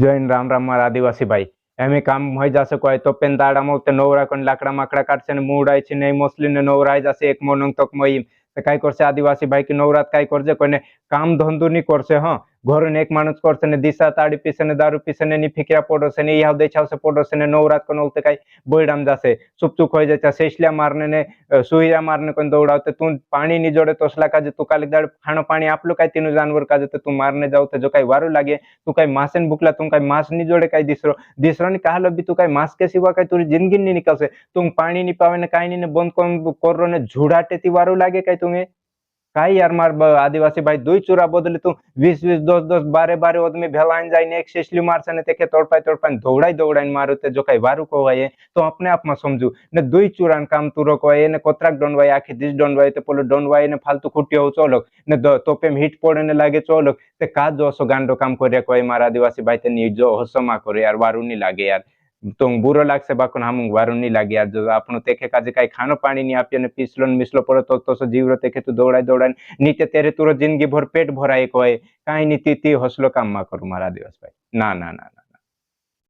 जैन राम राम मारा आदिवासी भाई एम काम होई जासे कोई तो पेन दाड़ा मोते नवरा कोन लाकड़ा माकड़ा काटसे ने मुड़ाई छी नहीं मोसली ने नवराई जासे एक मोनंग तक मई ते काय करसे आदिवासी भाई की नवरात काय करजे कोने काम धंधो नी करसे हाँ घर ने एक मानुस करसे ने दिशा ताड़ी पीसे ने दारू पीसे ने नी फिकिरा पड़ोसे ने याव देछाव से पड़ोसे ने नवरात को नलते काय बोईडाम जासे चुप चुप हो जाता सेसलिया मारने ने सुईरा मारने कोन दौड़ावते तू पानी नी जोड़े तोसला काजे तू काले दाड़ खानो पानी आपलो काय तीनु जानवर काजे तू मारने जाव ते जो काय वारू लागे तू काय मासेन भूकला तू काय मास नी जोड़े काय दिसरो दिसरो नी कहलो भी तू काय मास के सिवा काय तुरी जिंदगी नी निकलसे तुम पानी नी पावे ने काय नी ने बंद कर ने झुड़ाटे ती वारू लागे काय तुम्हें काय यार मार आदिवासी भाई दुई चूरा बदले तू 20-20 10-10 12-12 ओदमी भेलाइन जाइने एक शेषली मारसे ने तेके तोड़पाई दौड़ाई दौड़ाई मारू ते जो काय वारू को है तो अपने आप में समझू ने दुई चूरान काम तू रोको है ने कोतराक डोनवाई आखी दिस डोनवाई ते पोलो डोनवाई ने फालतू खुटियो चोलोक ने तोपे में हिट पड़े ने लागे चोलोक ते का जो सो गांडो काम करे कोई मार आदिवासी भाई ते नी जो हसमा करे यार वारू नी लागे यार तो बुरो लागसे बाकोन हम वारू नी लागे यार जो आपनो तेखे काजे काय खानो पानी नी आपिए ने पिसलो ने मिसलो पड़ो तो सो जीवरो तेखे तू दौड़ाई दौड़ाई नीचे तेरे तुरो जिंदगी भर पेट भराए कोई काई नी ती हसलो काम मा करू मारा दिवस भाई ना ना ना